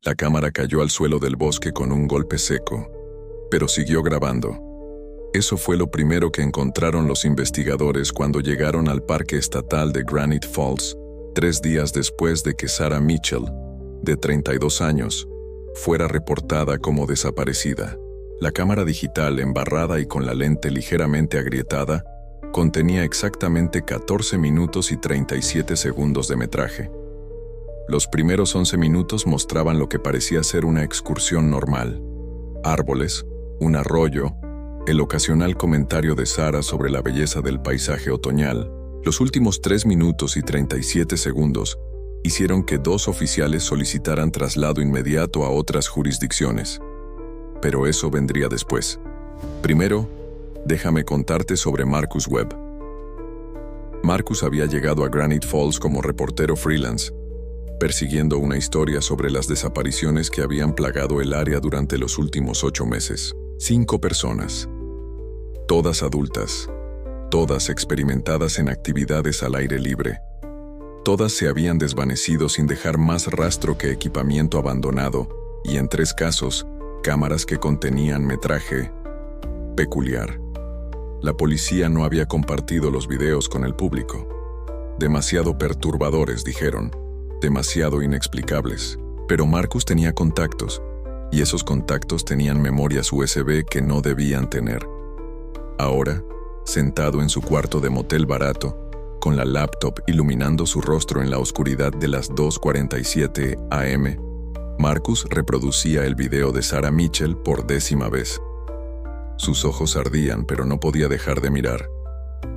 La cámara cayó al suelo del bosque con un golpe seco, pero siguió grabando. Eso fue lo primero que encontraron los investigadores cuando llegaron al Parque Estatal de Granite Falls, 3 días después de que Sarah Mitchell, de 32 años, fuera reportada como desaparecida. La cámara digital, embarrada y con la lente ligeramente agrietada, contenía exactamente 14 minutos y 37 segundos de metraje. Los primeros 11 minutos mostraban lo que parecía ser una excursión normal. Árboles, un arroyo, el ocasional comentario de Sarah sobre la belleza del paisaje otoñal. Los últimos 3 minutos y 37 segundos hicieron que 2 oficiales solicitaran traslado inmediato a otras jurisdicciones. Pero eso vendría después. Primero, déjame contarte sobre Marcus Webb. Marcus había llegado a Granite Falls como reportero freelance, persiguiendo una historia sobre las desapariciones que habían plagado el área durante los últimos 8 meses. 5 personas, todas adultas, todas experimentadas en actividades al aire libre. Todas se habían desvanecido sin dejar más rastro que equipamiento abandonado y, en 3 casos, cámaras que contenían metraje peculiar. La policía no había compartido los videos con el público. Demasiado perturbadores, dijeron, demasiado inexplicables. Pero Marcus tenía contactos, y esos contactos tenían memorias USB que no debían tener. Ahora, sentado en su cuarto de motel barato, con la laptop iluminando su rostro en la oscuridad de las 2:47 AM, Marcus reproducía el video de Sarah Mitchell por 10ª vez. Sus ojos ardían, pero no podía dejar de mirar.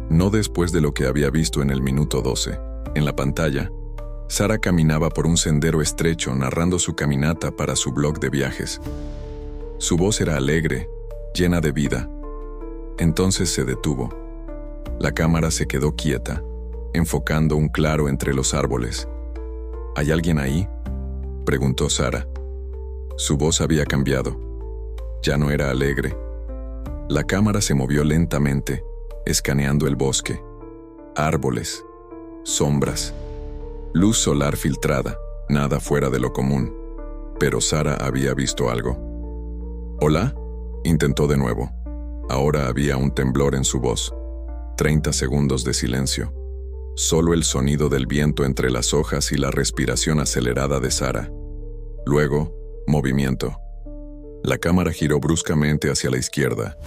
No después de lo que había visto en el minuto 12. En la pantalla, Sarah caminaba por un sendero estrecho narrando su caminata para su blog de viajes. Su voz era alegre, llena de vida. Entonces se detuvo. La cámara se quedó quieta, enfocando un claro entre los árboles. ¿Hay alguien ahí?, preguntó Sarah. Su voz había cambiado. Ya no era alegre. La cámara se movió lentamente, escaneando el bosque. Árboles, sombras, luz solar filtrada, nada fuera de lo común. Pero Sarah había visto algo. ¿Hola?, intentó de nuevo. Ahora había un temblor en su voz. 30 segundos de silencio. Solo el sonido del viento entre las hojas y la respiración acelerada de Sarah. Luego, movimiento. La cámara giró bruscamente hacia la izquierda.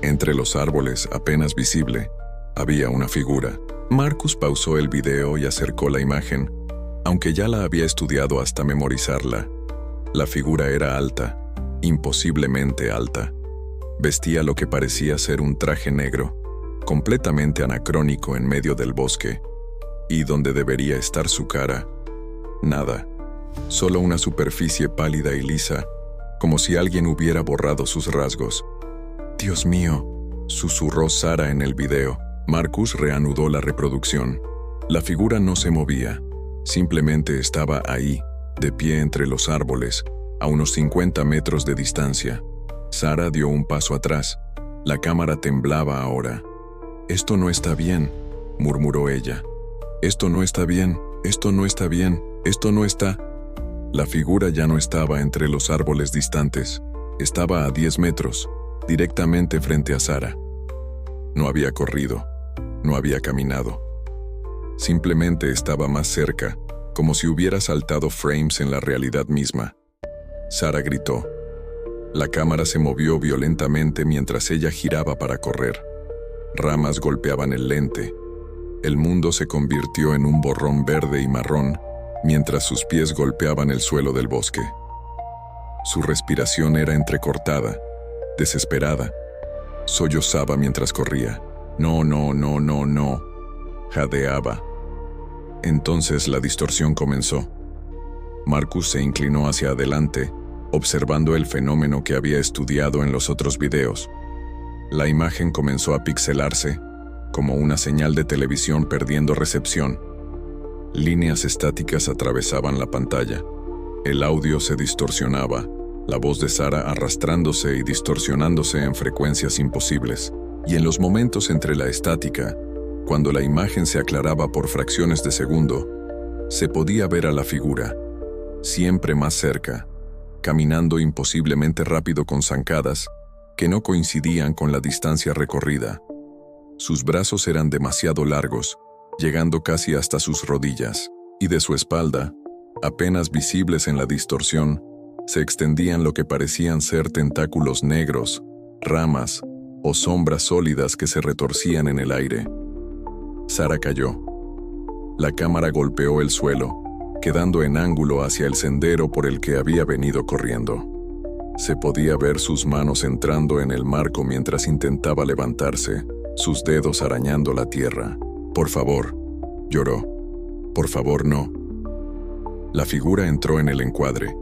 Entre los árboles, apenas visible, había una figura. Marcus pausó el video y acercó la imagen, aunque ya la había estudiado hasta memorizarla. La figura era alta, imposiblemente alta. Vestía lo que parecía ser un traje negro, completamente anacrónico en medio del bosque. Y donde debería estar su cara, nada. Solo una superficie pálida y lisa, como si alguien hubiera borrado sus rasgos. «Dios mío», susurró Sarah en el video. Marcus reanudó la reproducción. La figura no se movía, simplemente estaba ahí, de pie entre los árboles, a unos 50 metros de distancia. Sarah dio un paso atrás. La cámara temblaba ahora. «Esto no está bien», murmuró ella. «Esto no está bien, esto no está bien, esto no está...» La figura ya no estaba entre los árboles distantes. Estaba a 10 metros, directamente frente a Sarah. No había corrido, no había caminado. Simplemente estaba más cerca, como si hubiera saltado frames en la realidad misma. Sarah gritó. La cámara se movió violentamente mientras ella giraba para correr. Ramas golpeaban el lente. El mundo se convirtió en un borrón verde y marrón, mientras sus pies golpeaban el suelo del bosque. Su respiración era entrecortada, desesperada. Sollozaba mientras corría. «No, no, no, no, no», jadeaba. Entonces la distorsión comenzó. Marcus se inclinó hacia adelante, observando el fenómeno que había estudiado en los otros videos. La imagen comenzó a pixelarse, como una señal de televisión perdiendo recepción. Líneas estáticas atravesaban la pantalla. El audio se distorsionaba, la voz de Sarah arrastrándose y distorsionándose en frecuencias imposibles. Y en los momentos entre la estática, cuando la imagen se aclaraba por fracciones de segundo, se podía ver a la figura, siempre más cerca, caminando imposiblemente rápido con zancadas que no coincidían con la distancia recorrida. Sus brazos eran demasiado largos, llegando casi hasta sus rodillas, y de su espalda, apenas visibles en la distorsión, se extendían lo que parecían ser tentáculos negros, ramas o sombras sólidas que se retorcían en el aire. Sara cayó. La cámara golpeó el suelo, quedando en ángulo hacia el sendero por el que había venido corriendo. Se podía ver sus manos entrando en el marco mientras intentaba levantarse, sus dedos arañando la tierra. «Por favor», lloró. «Por favor, no». La figura entró en el encuadre.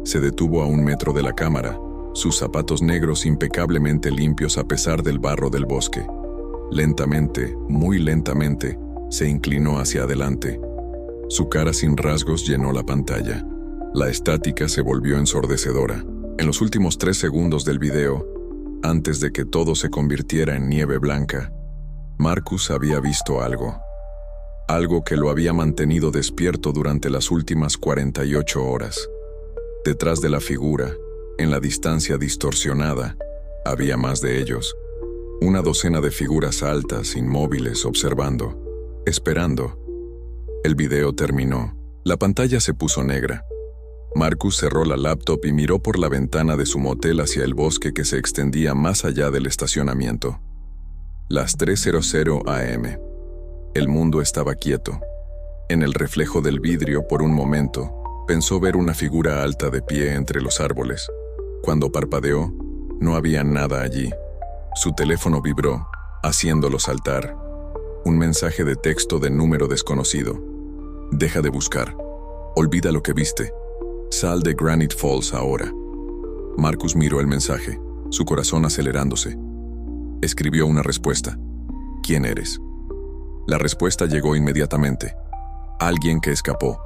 Se detuvo a 1 metro de la cámara, sus zapatos negros impecablemente limpios a pesar del barro del bosque. Lentamente, muy lentamente, se inclinó hacia adelante. Su cara sin rasgos llenó la pantalla. La estática se volvió ensordecedora. En los últimos 3 segundos del video, antes de que todo se convirtiera en nieve blanca, Marcus había visto algo. Algo que lo había mantenido despierto durante las últimas 48 horas. Detrás de la figura, en la distancia distorsionada, había más de ellos. 1 docena de figuras altas, inmóviles, observando, esperando. El video terminó. La pantalla se puso negra. Marcus cerró la laptop y miró por la ventana de su motel hacia el bosque que se extendía más allá del estacionamiento. Las 3:00 am. El mundo estaba quieto. En el reflejo del vidrio, por un momento, pensó ver una figura alta de pie entre los árboles. Cuando parpadeó, no había nada allí. Su teléfono vibró, haciéndolo saltar. Un mensaje de texto de número desconocido. «Deja de buscar. Olvida lo que viste. Sal de Granite Falls ahora». Marcus miró el mensaje, su corazón acelerándose. Escribió una respuesta. «¿Quién eres?». La respuesta llegó inmediatamente. «Alguien que escapó.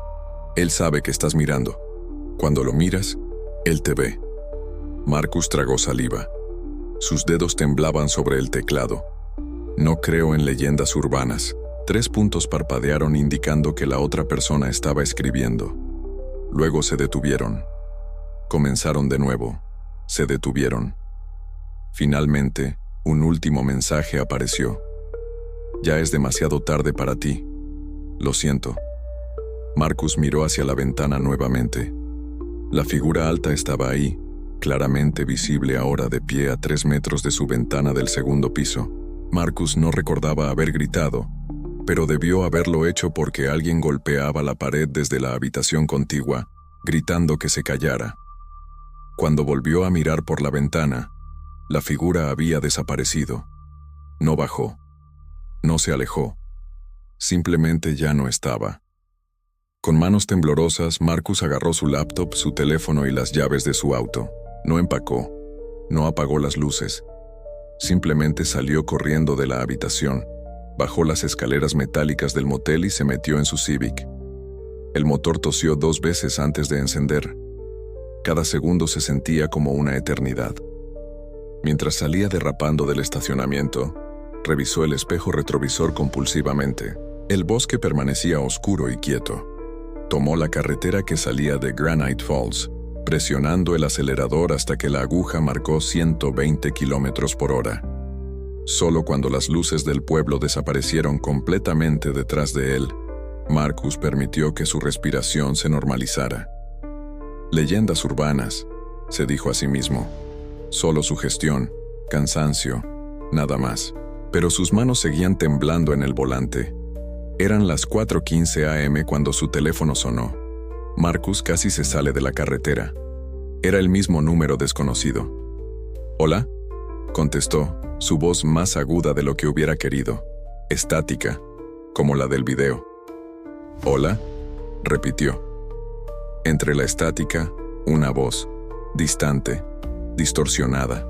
Él sabe que estás mirando. Cuando lo miras, él te ve». Marcus tragó saliva. Sus dedos temblaban sobre el teclado. «No creo en leyendas urbanas». 3 puntos parpadearon indicando que la otra persona estaba escribiendo. Luego se detuvieron. Comenzaron de nuevo. Se detuvieron. Finalmente, un último mensaje apareció. «Ya es demasiado tarde para ti. Lo siento». Marcus miró hacia la ventana nuevamente. La figura alta estaba ahí, claramente visible ahora de pie a 3 metros de su ventana del 2º piso. Marcus no recordaba haber gritado, pero debió haberlo hecho porque alguien golpeaba la pared desde la habitación contigua, gritando que se callara. Cuando volvió a mirar por la ventana, la figura había desaparecido. No bajó. No se alejó. Simplemente ya no estaba. Con manos temblorosas, Marcus agarró su laptop, su teléfono y las llaves de su auto. No empacó. No apagó las luces. Simplemente salió corriendo de la habitación. Bajó las escaleras metálicas del motel y se metió en su Civic. El motor tosió 2 veces antes de encender. Cada segundo se sentía como una eternidad. Mientras salía derrapando del estacionamiento, revisó el espejo retrovisor compulsivamente. El bosque permanecía oscuro y quieto. Tomó la carretera que salía de Granite Falls, presionando el acelerador hasta que la aguja marcó 120 km/h. Solo cuando las luces del pueblo desaparecieron completamente detrás de él, Marcus permitió que su respiración se normalizara. «Leyendas urbanas», se dijo a sí mismo. «Solo sugestión, cansancio, nada más». Pero sus manos seguían temblando en el volante. Eran las 4:15 am cuando su teléfono sonó. Marcus casi se sale de la carretera. Era el mismo número desconocido. «¿Hola?», contestó, su voz más aguda de lo que hubiera querido, estática, como la del video. «¿Hola?», repitió. Entre la estática, una voz, distante, distorsionada.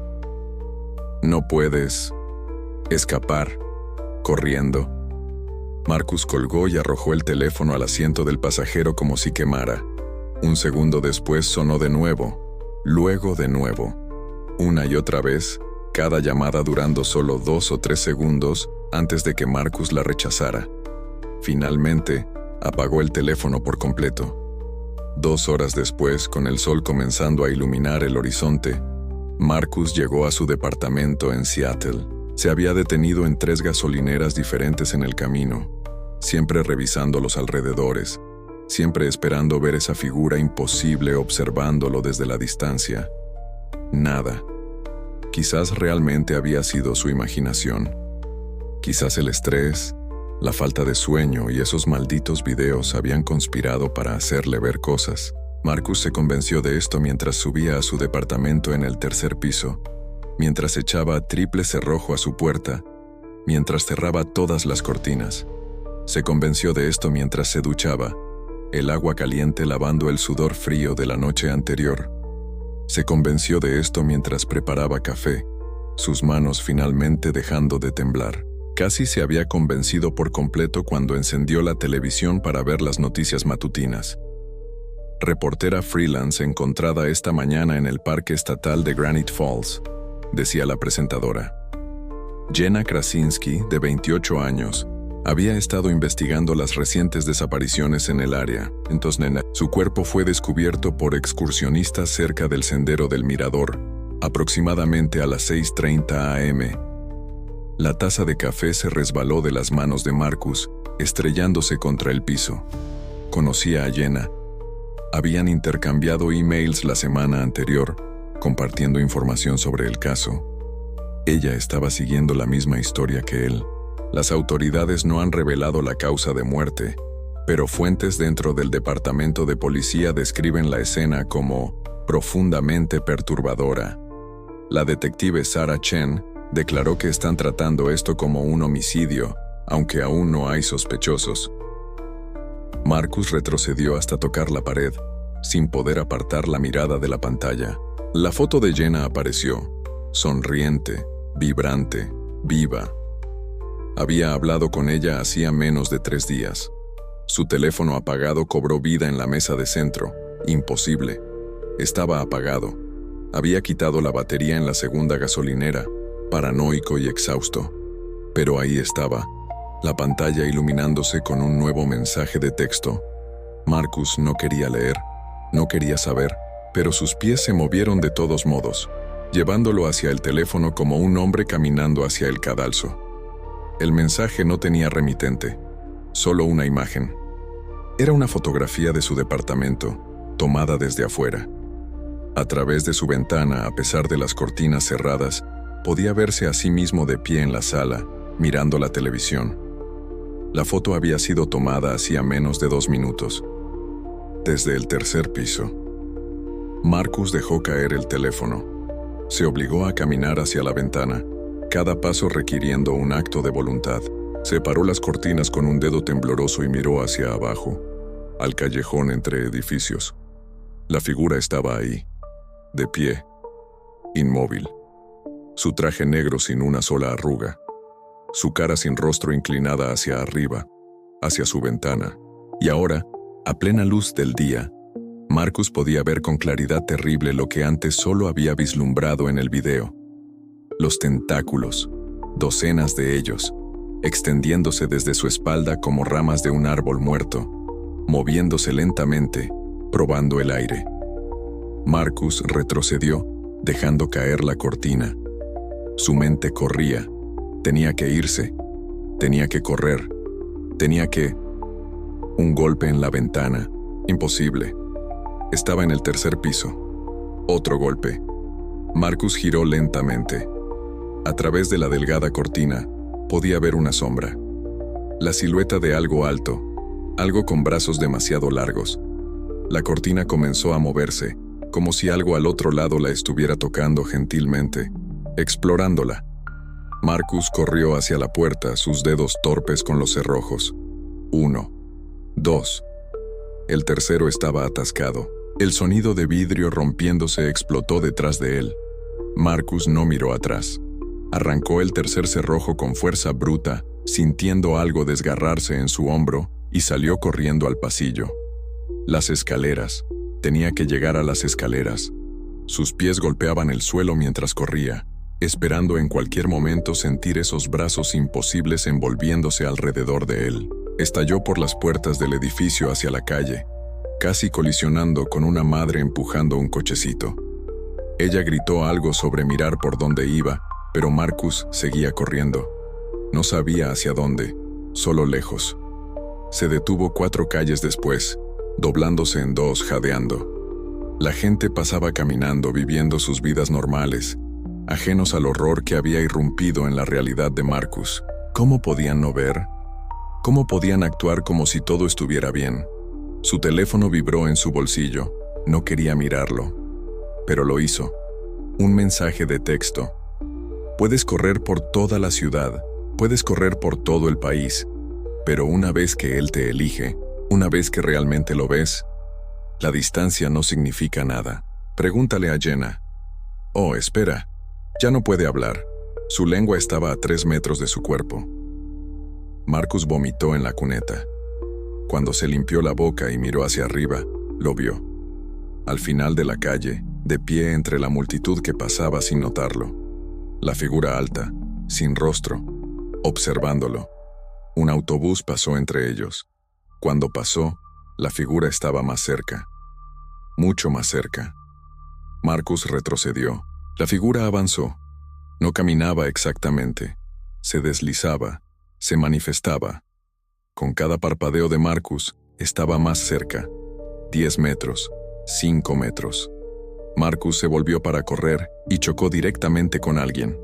«No puedes escapar corriendo». Marcus colgó y arrojó el teléfono al asiento del pasajero como si quemara. Un segundo después sonó de nuevo, luego de nuevo. Una y otra vez, cada llamada durando solo 2 o 3 segundos antes de que Marcus la rechazara. Finalmente, apagó el teléfono por completo. 2 horas después, con el sol comenzando a iluminar el horizonte, Marcus llegó a su departamento en Seattle. Se había detenido en 3 gasolineras diferentes en el camino, siempre revisando los alrededores, siempre esperando ver esa figura imposible observándolo desde la distancia. Nada. Quizás realmente había sido su imaginación. Quizás el estrés, la falta de sueño y esos malditos videos habían conspirado para hacerle ver cosas. Marcus se convenció de esto mientras subía a su departamento en el 3er piso, mientras echaba triple cerrojo a su puerta, mientras cerraba todas las cortinas. Se convenció de esto mientras se duchaba, el agua caliente lavando el sudor frío de la noche anterior. Se convenció de esto mientras preparaba café, sus manos finalmente dejando de temblar. Casi se había convencido por completo cuando encendió la televisión para ver las noticias matutinas. Reportera freelance encontrada esta mañana en el Parque Estatal de Granite Falls, decía la presentadora. Jenna Krasinski, de 28 años, había estado investigando las recientes desapariciones en el área. Entonces, su cuerpo fue descubierto por excursionistas cerca del Sendero del Mirador, aproximadamente a las 6:30 am. La taza de café se resbaló de las manos de Marcus, estrellándose contra el piso. Conocía a Jenna. Habían intercambiado emails la semana anterior, compartiendo información sobre el caso. Ella estaba siguiendo la misma historia que él. Las autoridades no han revelado la causa de muerte, pero fuentes dentro del departamento de policía describen la escena como profundamente perturbadora. La detective Sarah Chen declaró que están tratando esto como un homicidio, aunque aún no hay sospechosos. Marcus retrocedió hasta tocar la pared, sin poder apartar la mirada de la pantalla. La foto de Jenna apareció, sonriente, vibrante, viva. Había hablado con ella hacía menos de 3 días. Su teléfono apagado cobró vida en la mesa de centro. Imposible. Estaba apagado. Había quitado la batería en la segunda gasolinera, paranoico y exhausto. Pero ahí estaba, la pantalla iluminándose con un nuevo mensaje de texto. Marcus no quería leer, no quería saber, pero sus pies se movieron de todos modos, llevándolo hacia el teléfono como un hombre caminando hacia el cadalso. El mensaje no tenía remitente, solo una imagen. Era una fotografía de su departamento, tomada desde afuera. A través de su ventana, a pesar de las cortinas cerradas, podía verse a sí mismo de pie en la sala, mirando la televisión. La foto había sido tomada hacía menos de 2 minutos, desde el 3er piso. Marcus dejó caer el teléfono. Se obligó a caminar hacia la ventana, cada paso requiriendo un acto de voluntad. Separó las cortinas con un dedo tembloroso y miró hacia abajo, al callejón entre edificios. La figura estaba ahí, de pie, inmóvil. Su traje negro sin una sola arruga, su cara sin rostro inclinada hacia arriba, hacia su ventana. Y ahora, a plena luz del día, Marcus podía ver con claridad terrible lo que antes solo había vislumbrado en el video. Los tentáculos, docenas de ellos, extendiéndose desde su espalda como ramas de un árbol muerto, moviéndose lentamente, probando el aire. Marcus retrocedió, dejando caer la cortina. Su mente corría. Tenía que irse. Tenía que correr. Tenía que... Un golpe en la ventana. Imposible. Estaba en el 3er piso. Otro golpe. Marcus giró lentamente. A través de la delgada cortina, podía ver una sombra. La silueta de algo alto, algo con brazos demasiado largos. La cortina comenzó a moverse, como si algo al otro lado la estuviera tocando gentilmente, explorándola. Marcus corrió hacia la puerta, sus dedos torpes con los cerrojos. 1, 2. El tercero estaba atascado. El sonido de vidrio rompiéndose explotó detrás de él. Marcus no miró atrás. Arrancó el 3er cerrojo con fuerza bruta, sintiendo algo desgarrarse en su hombro, y salió corriendo al pasillo. Las escaleras. Tenía que llegar a las escaleras. Sus pies golpeaban el suelo mientras corría, esperando en cualquier momento sentir esos brazos imposibles envolviéndose alrededor de él. Estalló por las puertas del edificio hacia la calle. casi colisionando con una madre empujando un cochecito. Ella gritó algo sobre mirar por dónde iba, pero Marcus seguía corriendo. No sabía hacia dónde, solo lejos. Se detuvo 4 calles después, doblándose en 2, jadeando. La gente pasaba caminando, viviendo sus vidas normales, ajenos al horror que había irrumpido en la realidad de Marcus. ¿Cómo podían no ver? ¿Cómo podían actuar como si todo estuviera bien? Su teléfono vibró en su bolsillo. No quería mirarlo, pero lo hizo. Un mensaje de texto. Puedes correr por toda la ciudad, puedes correr por todo el país, pero una vez que él te elige, una vez que realmente lo ves, la distancia no significa nada. Pregúntale a Jenna. Oh, espera. Ya no puede hablar. Su lengua estaba a 3 metros de su cuerpo. Marcus vomitó en la cuneta. Cuando se limpió la boca y miró hacia arriba, lo vio. Al final de la calle, de pie entre la multitud que pasaba sin notarlo. La figura alta, sin rostro, observándolo. Un autobús pasó entre ellos. Cuando pasó, la figura estaba más cerca. Mucho más cerca. Marcus retrocedió. La figura avanzó. No caminaba exactamente. Se deslizaba, se manifestaba. Con cada parpadeo de Marcus, estaba más cerca. 10 metros, 5 metros. Marcus se volvió para correr y chocó directamente con alguien.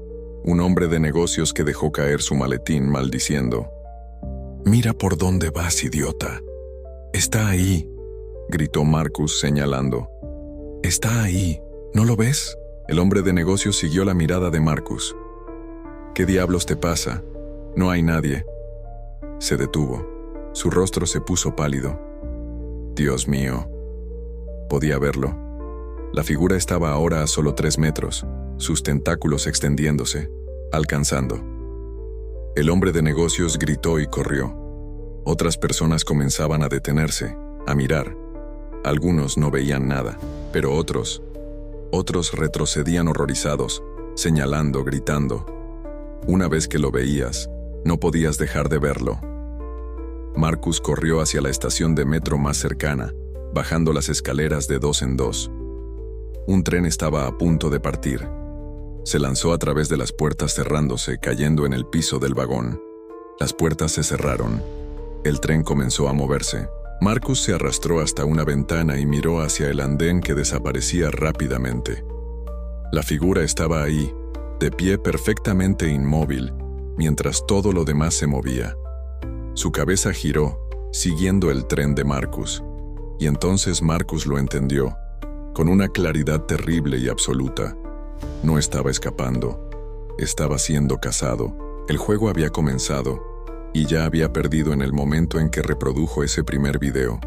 Un hombre de negocios que dejó caer su maletín maldiciendo. «Mira por dónde vas, idiota. Está ahí», gritó Marcus señalando. «Está ahí. ¿No lo ves?» El hombre de negocios siguió la mirada de Marcus. «¿Qué diablos te pasa? No hay nadie». Se detuvo. Su rostro se puso pálido. Dios mío. Podía verlo. La figura estaba ahora a solo 3 metros, sus tentáculos extendiéndose, alcanzando. El hombre de negocios gritó y corrió. Otras personas comenzaban a detenerse, a mirar. Algunos no veían nada, pero otros retrocedían horrorizados, señalando, gritando. Una vez que lo veías, no podías dejar de verlo. Marcus corrió hacia la estación de metro más cercana, bajando las escaleras de 2 en 2. Un tren estaba a punto de partir. Se lanzó a través de las puertas cerrándose, cayendo en el piso del vagón. Las puertas se cerraron. El tren comenzó a moverse. Marcus se arrastró hasta una ventana y miró hacia el andén que desaparecía rápidamente. La figura estaba ahí, de pie perfectamente inmóvil, mientras todo lo demás se movía. Su cabeza giró, siguiendo el tren de Marcus, y entonces Marcus lo entendió, con una claridad terrible y absoluta. No estaba escapando, estaba siendo cazado. El juego había comenzado, y ya había perdido en el momento en que reprodujo ese primer video.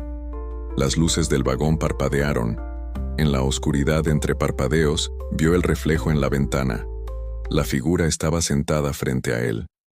Las luces del vagón parpadearon. En la oscuridad entre parpadeos, vio el reflejo en la ventana. La figura estaba sentada frente a él.